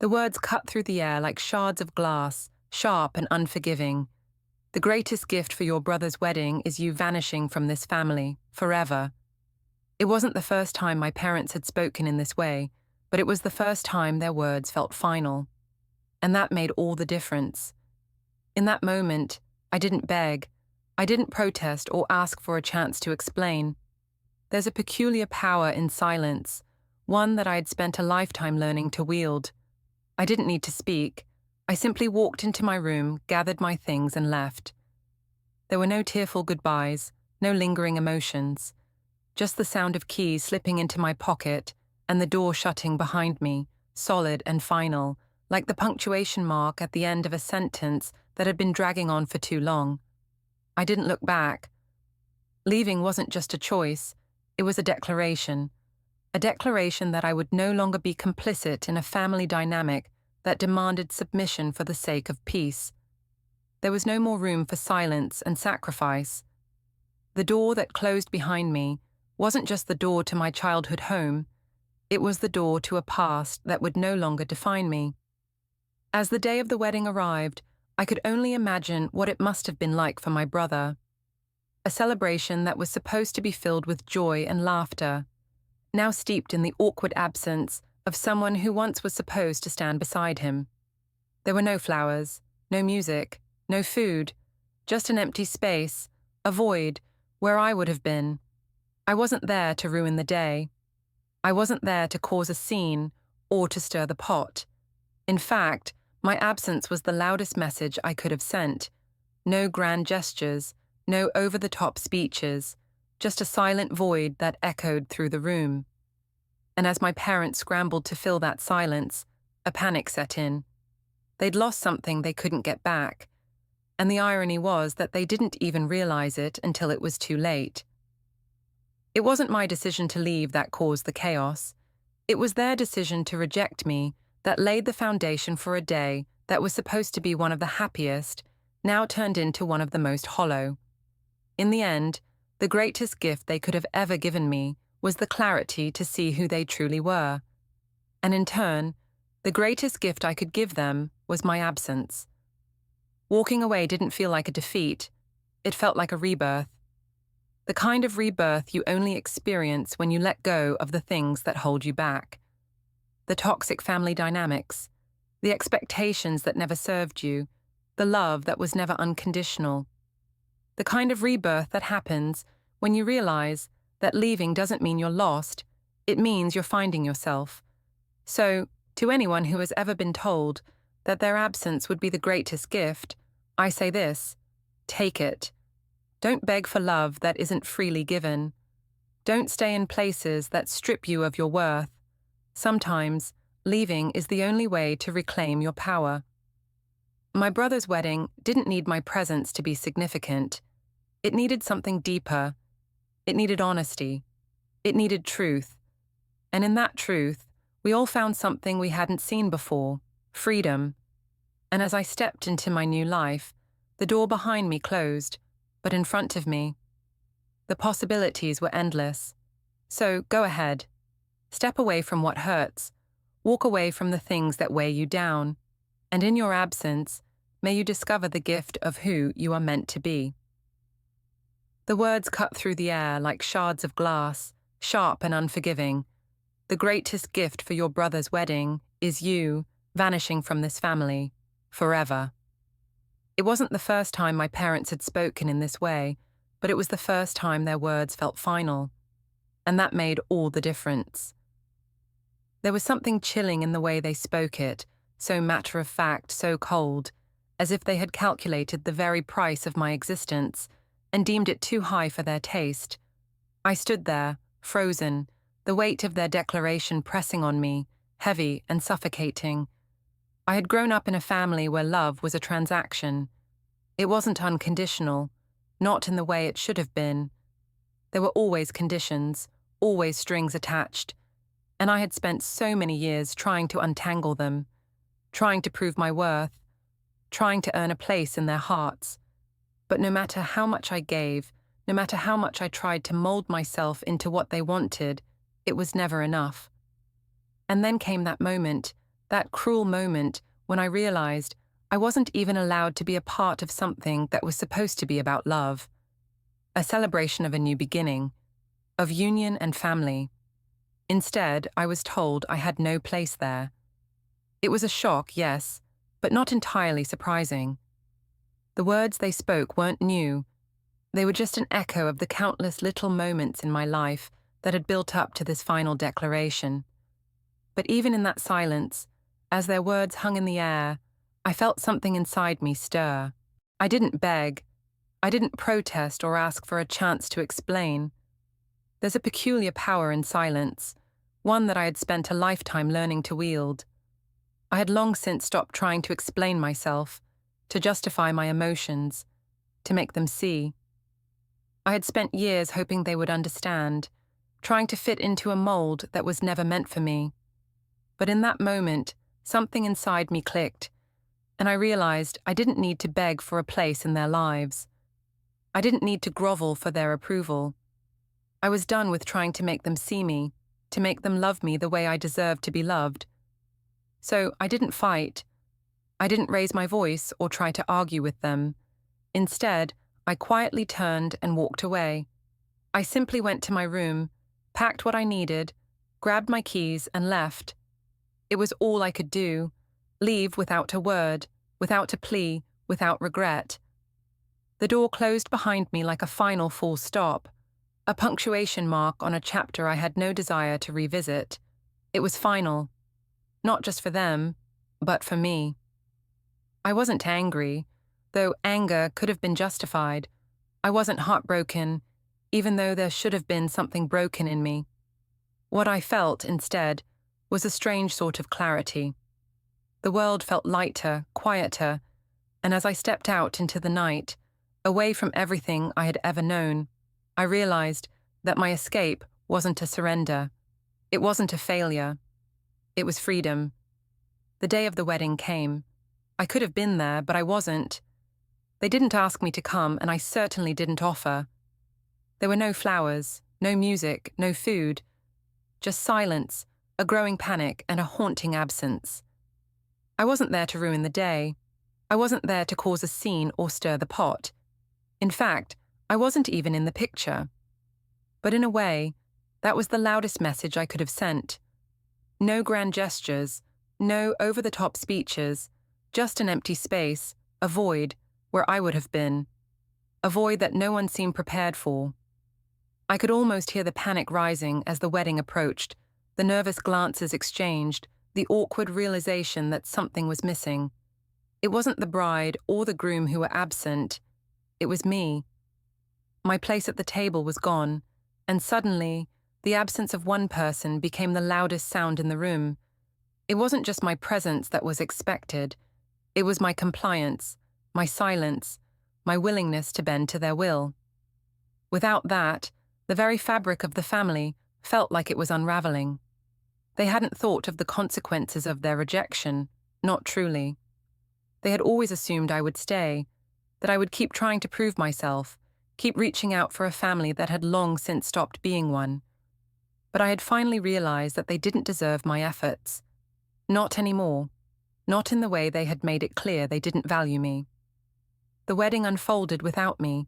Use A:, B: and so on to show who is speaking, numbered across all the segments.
A: The words cut through the air like shards of glass, sharp and unforgiving. The greatest gift for your brother's wedding is you vanishing from this family, forever. It wasn't the first time my parents had spoken in this way, but it was the first time their words felt final. And that made all the difference. In that moment, I didn't beg, I didn't protest or ask for a chance to explain. There's a peculiar power in silence, one that I had spent a lifetime learning to wield. I didn't need to speak. I simply walked into my room, gathered my things, and left. There were no tearful goodbyes, no lingering emotions. Just the sound of keys slipping into my pocket and the door shutting behind me, solid and final, like the punctuation mark at the end of a sentence that had been dragging on for too long. I didn't look back. Leaving wasn't just a choice, it was a declaration that I would no longer be complicit in a family dynamic that demanded submission for the sake of peace. There was no more room for silence and sacrifice. The door that closed behind me wasn't just the door to my childhood home, it was the door to a past that would no longer define me. As the day of the wedding arrived, I could only imagine what it must have been like for my brother. A celebration that was supposed to be filled with joy and laughter, now steeped in the awkward absence of someone who once was supposed to stand beside him. There were no flowers, no music, no food, just an empty space, a void, where I would have been. I wasn't there to ruin the day. I wasn't there to cause a scene or to stir the pot. In fact, my absence was the loudest message I could have sent. No grand gestures, no over-the-top speeches, just a silent void that echoed through the room. And as my parents scrambled to fill that silence, a panic set in. They'd lost something they couldn't get back, and the irony was that they didn't even realize it until it was too late. It wasn't my decision to leave that caused the chaos. It was their decision to reject me that laid the foundation for a day that was supposed to be one of the happiest, now turned into one of the most hollow. In the end, the greatest gift they could have ever given me was the clarity to see who they truly were. And in turn, the greatest gift I could give them was my absence. Walking away didn't feel like a defeat, it felt like a rebirth. The kind of rebirth you only experience when you let go of the things that hold you back. The toxic family dynamics, the expectations that never served you, the love that was never unconditional. The kind of rebirth that happens when you realize that leaving doesn't mean you're lost, it means you're finding yourself. So, to anyone who has ever been told that their absence would be the greatest gift, I say this: take it. Don't beg for love that isn't freely given. Don't stay in places that strip you of your worth. Sometimes, leaving is the only way to reclaim your power. My brother's wedding didn't need my presence to be significant. It needed something deeper. It needed honesty. It needed truth. And in that truth, we all found something we hadn't seen before: freedom. And as I stepped into my new life, the door behind me closed, but in front of me, the possibilities were endless. So go ahead. Step away from what hurts. Walk away from the things that weigh you down. And in your absence, may you discover the gift of who you are meant to be. The words cut through the air like shards of glass, sharp and unforgiving. The greatest gift for your brother's wedding is you vanishing from this family, forever. It wasn't the first time my parents had spoken in this way, but it was the first time their words felt final. And that made all the difference. There was something chilling in the way they spoke it, so matter-of-fact, so cold, as if they had calculated the very price of my existence and deemed it too high for their taste. I stood there, frozen, the weight of their declaration pressing on me, heavy and suffocating. I had grown up in a family where love was a transaction. It wasn't unconditional, not in the way it should have been. There were always conditions, always strings attached, and I had spent so many years trying to untangle them, trying to prove my worth, trying to earn a place in their hearts. But no matter how much I gave, no matter how much I tried to mold myself into what they wanted, it was never enough. And then came that moment, That cruel moment when I realized I wasn't even allowed to be a part of something that was supposed to be about love. A celebration of a new beginning, of union and family. Instead, I was told I had no place there. It was a shock, yes, but not entirely surprising. The words they spoke weren't new. They were just an echo of the countless little moments in my life that had built up to this final declaration. But even in that silence, as their words hung in the air, I felt something inside me stir. I didn't beg. I didn't protest or ask for a chance to explain. There's a peculiar power in silence, one that I had spent a lifetime learning to wield. I had long since stopped trying to explain myself, to justify my emotions, to make them see. I had spent years hoping they would understand, trying to fit into a mold that was never meant for me. But in that moment, something inside me clicked, and I realized I didn't need to beg for a place in their lives. I didn't need to grovel for their approval. I was done with trying to make them see me, to make them love me the way I deserved to be loved. So I didn't fight. I didn't raise my voice or try to argue with them. Instead, I quietly turned and walked away. I simply went to my room, packed what I needed, grabbed my keys and left. It was all I could do, leave without a word, without a plea, without regret. The door closed behind me like a final full stop, a punctuation mark on a chapter I had no desire to revisit. It was final, not just for them, but for me. I wasn't angry, though anger could have been justified. I wasn't heartbroken, even though there should have been something broken in me. What I felt, instead, was a strange sort of clarity. The world felt lighter, quieter, and as I stepped out into the night, away from everything I had ever known, I realized that my escape wasn't a surrender. It wasn't a failure. It was freedom. The day of the wedding came. I could have been there, but I wasn't. They didn't ask me to come, and I certainly didn't offer. There were no flowers, no music, no food. Just silence, a growing panic, and a haunting absence. I wasn't there to ruin the day. I wasn't there to cause a scene or stir the pot. In fact, I wasn't even in the picture. But in a way, that was the loudest message I could have sent. No grand gestures, no over-the-top speeches, just an empty space, a void, where I would have been. A void that no one seemed prepared for. I could almost hear the panic rising as the wedding approached, the nervous glances exchanged, the awkward realization that something was missing. It wasn't the bride or the groom who were absent. It was me. My place at the table was gone, and suddenly, the absence of one person became the loudest sound in the room. It wasn't just my presence that was expected. It was my compliance, my silence, my willingness to bend to their will. Without that, the very fabric of the family felt like it was unraveling. They hadn't thought of the consequences of their rejection, not truly. They had always assumed I would stay, that I would keep trying to prove myself, keep reaching out for a family that had long since stopped being one. But I had finally realized that they didn't deserve my efforts. Not anymore. Not in the way they had made it clear they didn't value me. The wedding unfolded without me,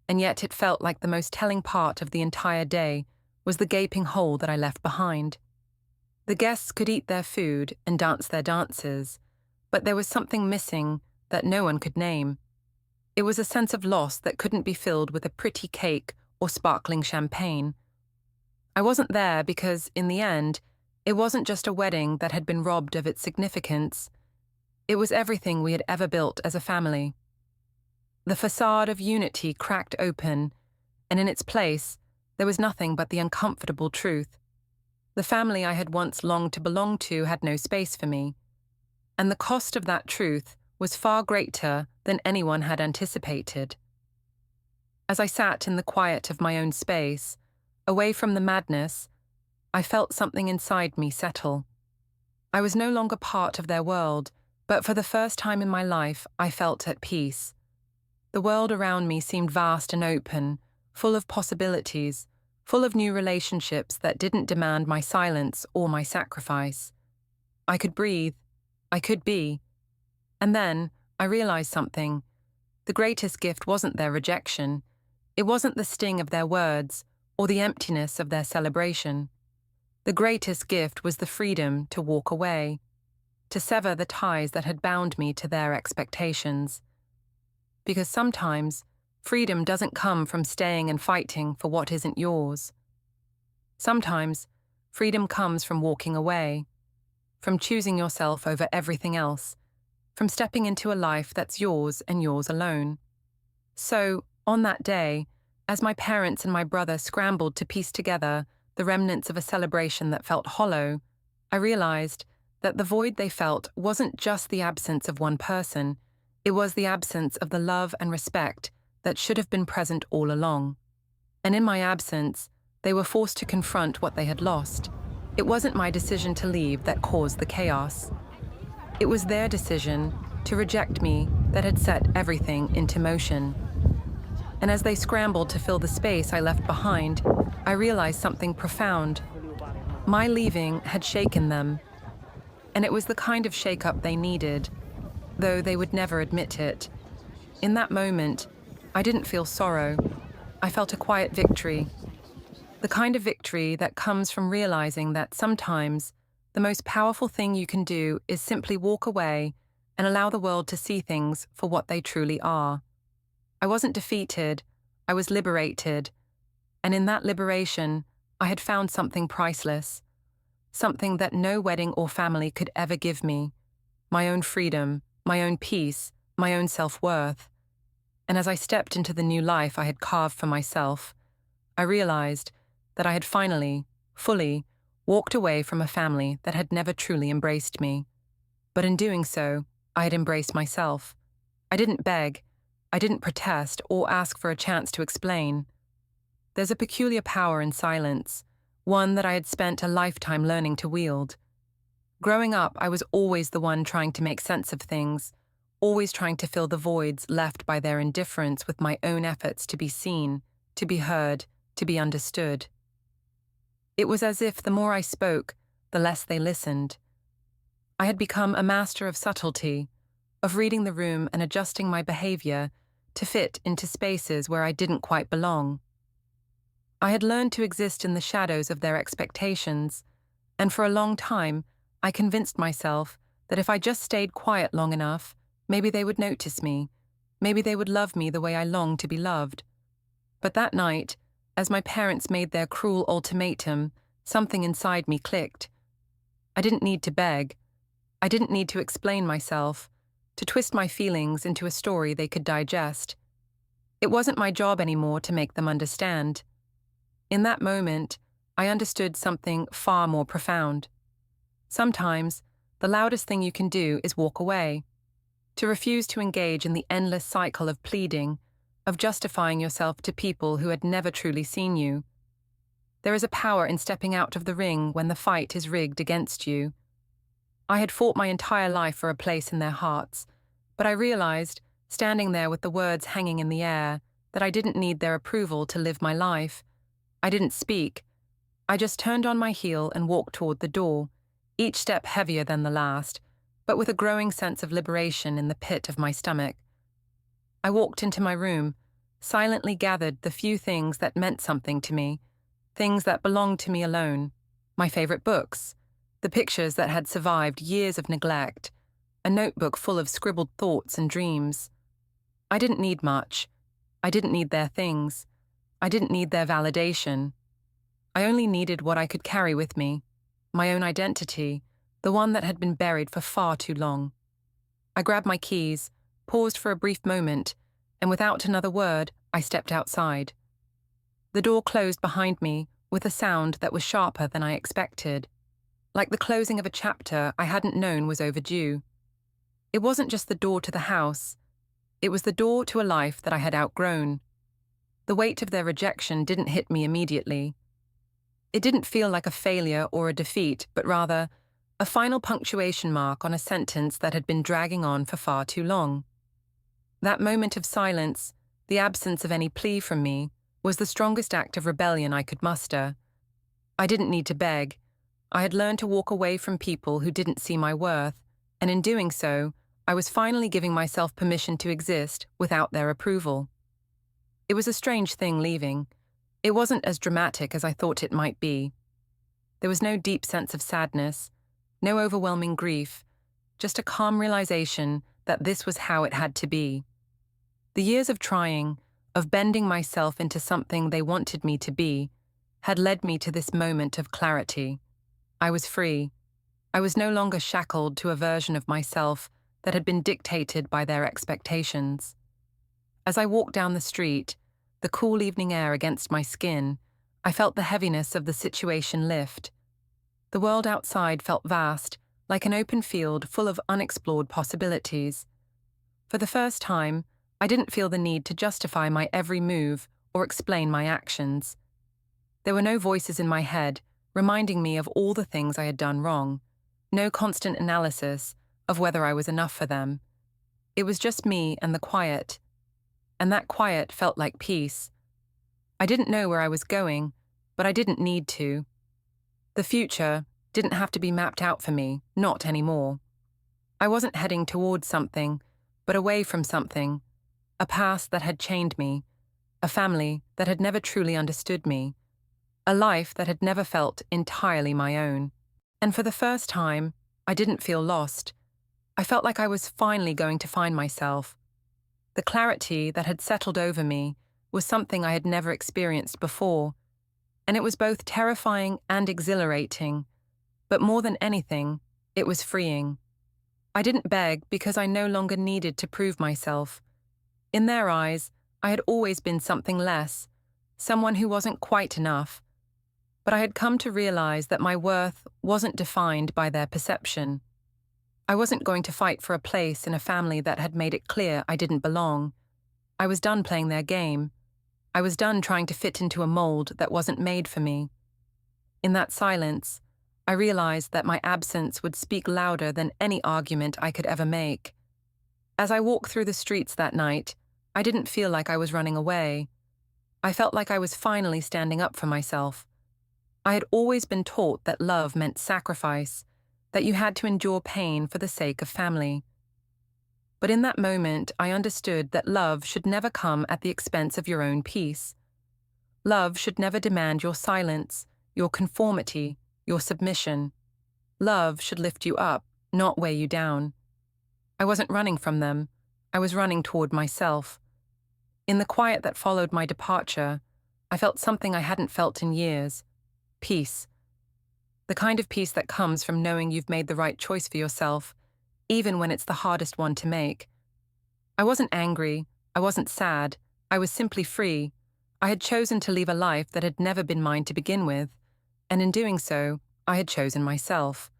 A: and yet it felt like the most telling part of the entire day was the gaping hole that I left behind. The guests could eat their food and dance their dances, but there was something missing that no one could name. It was a sense of loss that couldn't be filled with a pretty cake or sparkling champagne. I wasn't there because, in the end, it wasn't just a wedding that had been robbed of its significance. It was everything we had ever built as a family. The facade of unity cracked open, and in its place, there was nothing but the uncomfortable truth. The family I had once longed to belong to had no space for me, and the cost of that truth was far greater than anyone had anticipated. As I sat in the quiet of my own space, away from the madness, I felt something inside me settle. I was no longer part of their world, but for the first time in my life, I felt at peace. The world around me seemed vast and open, full of possibilities, full of new relationships that didn't demand my silence or my sacrifice. I could breathe, I could be. And then I realized something. The greatest gift wasn't their rejection. It wasn't the sting of their words or the emptiness of their celebration. The greatest gift was the freedom to walk away, to sever the ties that had bound me to their expectations. Because sometimes, freedom doesn't come from staying and fighting for what isn't yours. Sometimes, freedom comes from walking away, from choosing yourself over everything else, from stepping into a life that's yours and yours alone. So, on that day, as my parents and my brother scrambled to piece together the remnants of a celebration that felt hollow, I realized that the void they felt wasn't just the absence of one person, it was the absence of the love and respect that should have been present all along. And in my absence, they were forced to confront what they had lost. It wasn't my decision to leave that caused the chaos. It was their decision to reject me that had set everything into motion. And as they scrambled to fill the space I left behind, I realized something profound. My leaving had shaken them, and it was the kind of shake-up they needed, though they would never admit it. In that moment, I didn't feel sorrow. I felt a quiet victory. The kind of victory that comes from realizing that sometimes the most powerful thing you can do is simply walk away and allow the world to see things for what they truly are. I wasn't defeated, I was liberated, and in that liberation, I had found something priceless, something that no wedding or family could ever give me, my own freedom, my own peace, my own self-worth. And as I stepped into the new life I had carved for myself, I realized that I had finally, fully, walked away from a family that had never truly embraced me. But in doing so, I had embraced myself. I didn't beg, I didn't protest or ask for a chance to explain. There's a peculiar power in silence, one that I had spent a lifetime learning to wield. Growing up, I was always the one trying to make sense of things, always trying to fill the voids left by their indifference with my own efforts to be seen, to be heard, to be understood. It was as if the more I spoke, the less they listened. I had become a master of subtlety, of reading the room and adjusting my behavior to fit into spaces where I didn't quite belong. I had learned to exist in the shadows of their expectations, and for a long time, I convinced myself that if I just stayed quiet long enough, maybe they would notice me, maybe they would love me the way I longed to be loved. But that night, as my parents made their cruel ultimatum, something inside me clicked. I didn't need to beg. I didn't need to explain myself, to twist my feelings into a story they could digest. It wasn't my job anymore to make them understand. In that moment, I understood something far more profound. Sometimes, the loudest thing you can do is walk away, to refuse to engage in the endless cycle of pleading, of justifying yourself to people who had never truly seen you. There is a power in stepping out of the ring when the fight is rigged against you. I had fought my entire life for a place in their hearts, but I realized, standing there with the words hanging in the air, that I didn't need their approval to live my life. I didn't speak. I just turned on my heel and walked toward the door, each step heavier than the last, but with a growing sense of liberation in the pit of my stomach. I walked into my room, silently gathered the few things that meant something to me, things that belonged to me alone, my favorite books, the pictures that had survived years of neglect, a notebook full of scribbled thoughts and dreams. I didn't need much. I didn't need their things. I didn't need their validation. I only needed what I could carry with me, my own identity, the one that had been buried for far too long. I grabbed my keys, paused for a brief moment, and without another word, I stepped outside. The door closed behind me with a sound that was sharper than I expected, like the closing of a chapter I hadn't known was overdue. It wasn't just the door to the house. It was the door to a life that I had outgrown. The weight of their rejection didn't hit me immediately. It didn't feel like a failure or a defeat, but rather a final punctuation mark on a sentence that had been dragging on for far too long. That moment of silence, the absence of any plea from me, was the strongest act of rebellion I could muster. I didn't need to beg. I had learned to walk away from people who didn't see my worth, And in doing so, I was finally giving myself permission to exist without their approval. It was a strange thing leaving. It wasn't as dramatic as I thought it might be. There was no deep sense of sadness, no overwhelming grief, just a calm realization that this was how it had to be. The years of trying, of bending myself into something they wanted me to be, had led me to this moment of clarity. I was free. I was no longer shackled to a version of myself that had been dictated by their expectations. As I walked down the street, the cool evening air against my skin, I felt the heaviness of the situation lift. The world outside felt vast, like an open field full of unexplored possibilities. For the first time, I didn't feel the need to justify my every move or explain my actions. There were no voices in my head reminding me of all the things I had done wrong, no constant analysis of whether I was enough for them. It was just me and the quiet, and that quiet felt like peace. I didn't know where I was going, but I didn't need to. The future didn't have to be mapped out for me, not anymore. I wasn't heading towards something, but away from something, a past that had chained me, a family that had never truly understood me, a life that had never felt entirely my own. And for the first time, I didn't feel lost. I felt like I was finally going to find myself. The clarity that had settled over me was something I had never experienced before, and it was both terrifying and exhilarating, but more than anything, it was freeing. I didn't beg because I no longer needed to prove myself. In their eyes, I had always been something less, someone who wasn't quite enough. But I had come to realize that my worth wasn't defined by their perception. I wasn't going to fight for a place in a family that had made it clear I didn't belong. I was done playing their game. I was done trying to fit into a mold that wasn't made for me. In that silence, I realized that my absence would speak louder than any argument I could ever make. As I walked through the streets that night, I didn't feel like I was running away. I felt like I was finally standing up for myself. I had always been taught that love meant sacrifice, that you had to endure pain for the sake of family. But in that moment, I understood that love should never come at the expense of your own peace. Love should never demand your silence, your conformity, your submission. Love should lift you up, not weigh you down. I wasn't running from them. I was running toward myself. In the quiet that followed my departure, I felt something I hadn't felt in years. Peace. The kind of peace that comes from knowing you've made the right choice for yourself, even when it's the hardest one to make. I wasn't angry. I wasn't sad. I was simply free. I had chosen to leave a life that had never been mine to begin with, and in doing so, I had chosen myself.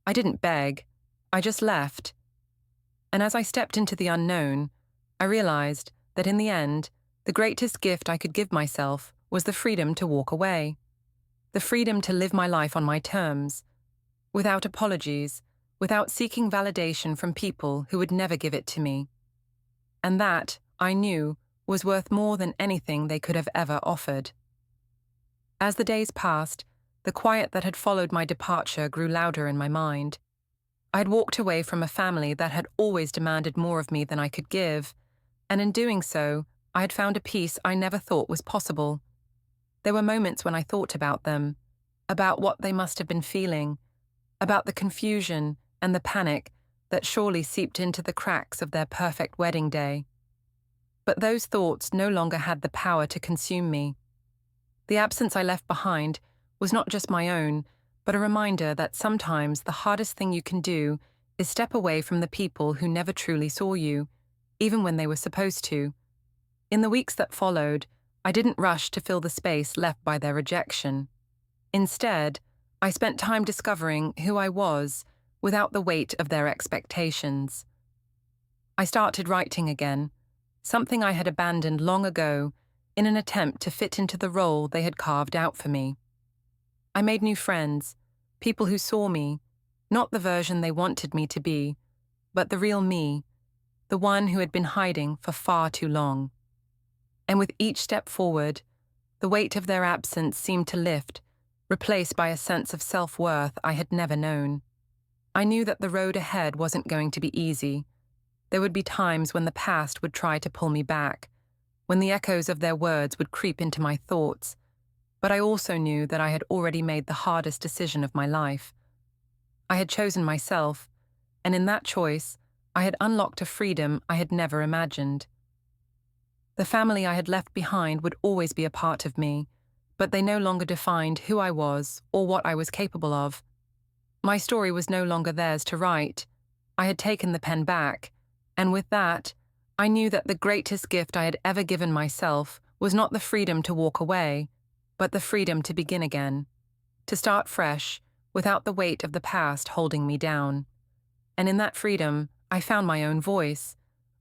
A: I didn't beg. I just left. And as I stepped into the unknown, I realized that in the end, the greatest gift I could give myself was the freedom to walk away. The freedom to live my life on my terms, without apologies, without seeking validation from people who would never give it to me. And that, I knew, was worth more than anything they could have ever offered. As the days passed, the quiet that had followed my departure grew louder in my mind. I had walked away from a family that had always demanded more of me than I could give, and in doing so, I had found a peace I never thought was possible. There were moments when I thought about them, about what they must have been feeling, about the confusion and the panic that surely seeped into the cracks of their perfect wedding day. But those thoughts no longer had the power to consume me. The absence I left behind was not just my own, but a reminder that sometimes the hardest thing you can do is step away from the people who never truly saw you, even when they were supposed to. In the weeks that followed, I didn't rush to fill the space left by their rejection. Instead, I spent time discovering who I was without the weight of their expectations. I started writing again, something I had abandoned long ago in an attempt to fit into the role they had carved out for me. I made new friends, people who saw me, not the version they wanted me to be, but the real me, the one who had been hiding for far too long. And with each step forward, the weight of their absence seemed to lift, replaced by a sense of self-worth I had never known. I knew that the road ahead wasn't going to be easy. There would be times when the past would try to pull me back, when the echoes of their words would creep into my thoughts, but I also knew that I had already made the hardest decision of my life. I had chosen myself, and in that choice, I had unlocked a freedom I had never imagined. The family I had left behind would always be a part of me, but they no longer defined who I was or what I was capable of. My story was no longer theirs to write. I had taken the pen back, and with that, I knew that the greatest gift I had ever given myself was not the freedom to walk away, but the freedom to begin again, to start fresh, without the weight of the past holding me down. And in that freedom, I found my own voice,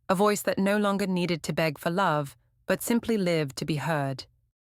A: a voice that no longer needed to beg for love, but simply lived to be heard.